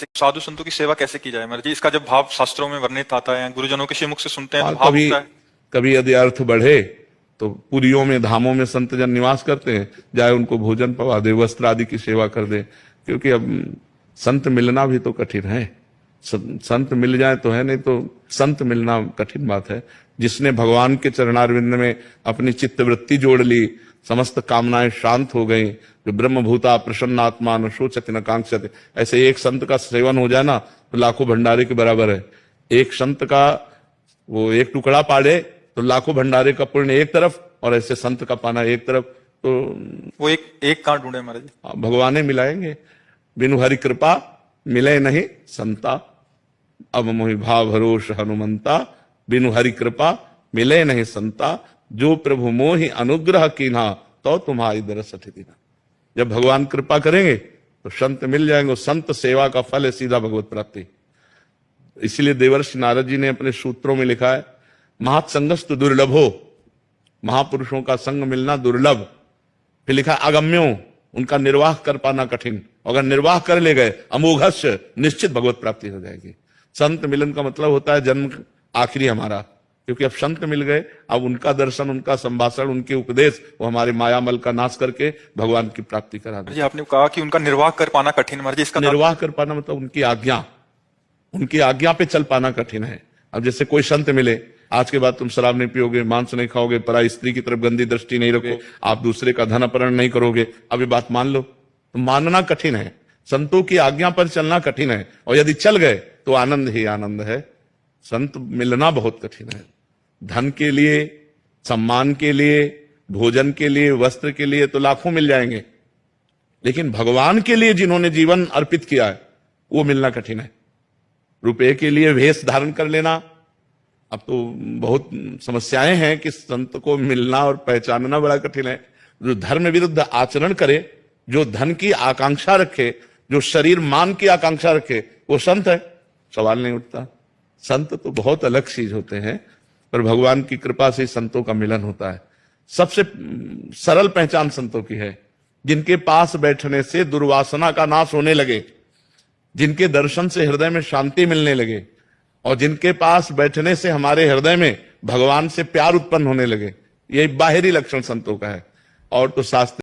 साधु संतों की सेवा कैसे की जाए महाराज जी? इसका जब भाव शास्त्रों में वर्णित आता है, गुरुजनों के मुख से सुनते हैं तो भाव कभी होता है। कभी यदि अर्थ बढ़े तो पुरियों में धामों में संत जन निवास करते हैं, जाए उनको भोजन पवा दे, वस्त्र आदि की सेवा कर दे, क्योंकि अब संत मिलना भी तो कठिन है। संत मिल जाए तो है, नहीं तो संत मिलना कठिन बात है। जिसने भगवान के चरणारविंद में अपनी चित्तवृत्ति जोड़ ली, समस्त कामनाएं शांत हो गई, जो ब्रह्मभूता प्रसन्नात्मा न शोचति न कांक्षति, ऐसे एक संत का सेवन हो जाए ना तो लाखों भंडारे के बराबर है। एक संत का वो एक टुकड़ा पाड़े तो लाखों भंडारे का पुण्य एक तरफ, और ऐसे संत का पाना एक तरफ। तो वो एक कहाँ ढूंढे महाराज जी? भगवान मिलाएंगे। बिनु हरि कृपा मिले नहीं संता, अब मोहि भाव भरोस हनुमंता, बिनु हरि कृपा मिले नहीं संता, जो प्रभु मोहि अनुग्रह कीन्हा तो तुम्हारी दरस दीना। जब भगवान कृपा करेंगे तो संत मिल जाएंगे। संत सेवा का फल है सीधा भगवत प्राप्ति। इसीलिए देवर्षि नारद जी ने अपने सूत्रों में लिखा है, महत्संगस्तु दुर्लभो, महापुरुषों का संग मिलना दुर्लभ। फिर लिखा अगम्यो, उनका निर्वाह कर पाना कठिन। अगर निर्वाह कर ले गए अमोघस्य, निश्चित भगवत प्राप्ति हो जाएगी। संत मिलन का मतलब होता है जन्म आखिरी हमारा, क्योंकि अब संत मिल गए, अब उनका दर्शन, उनका संभाषण, उनके उपदेश वो हमारे मायामल का नाश करके भगवान की प्राप्ति करा दे। जी आपने कहा कि उनका निर्वाह कर पाना कठिन महाराज जी, इसका निर्वाह कर पाना मतलब उनकी आज्ञा पे चल पाना कठिन है। अब जैसे कोई संत मिले, आज के बाद तुम शराब नहीं पियोगे, मांस नहीं खाओगे, पराई स्त्री की तरफ गंदी दृष्टि नहीं रखो, आप दूसरे का धन अपहरण नहीं करोगे, अब ये बात मान लो, तो मानना कठिन है। संतों की आज्ञा पर चलना कठिन है, और यदि चल गए तो आनंद ही आनंद है। संत मिलना बहुत कठिन है। धन के लिए, सम्मान के लिए, भोजन के लिए, वस्त्र के लिए तो लाखों मिल जाएंगे, लेकिन भगवान के लिए जिन्होंने जीवन अर्पित किया है वो मिलना कठिन है। रुपए के लिए वेश धारण कर लेना, अब तो बहुत समस्याएं हैं कि संत को मिलना और पहचानना बड़ा कठिन है। जो धर्म विरुद्ध आचरण करे, जो धन की आकांक्षा रखे, जो शरीर मान की आकांक्षा रखे, वो संत है, सवाल नहीं उठता। संत तो बहुत अलग चीज होते हैं, पर भगवान की कृपा से संतों का मिलन होता है। सबसे सरल पहचान संतों की है, जिनके पास बैठने से दुर्वासना का नाश होने लगे, जिनके दर्शन से हृदय में शांति मिलने लगे, और जिनके पास बैठने से हमारे हृदय में भगवान से प्यार उत्पन्न होने लगे। यही बाहरी लक्षण संतों का है। और तो शास्त्र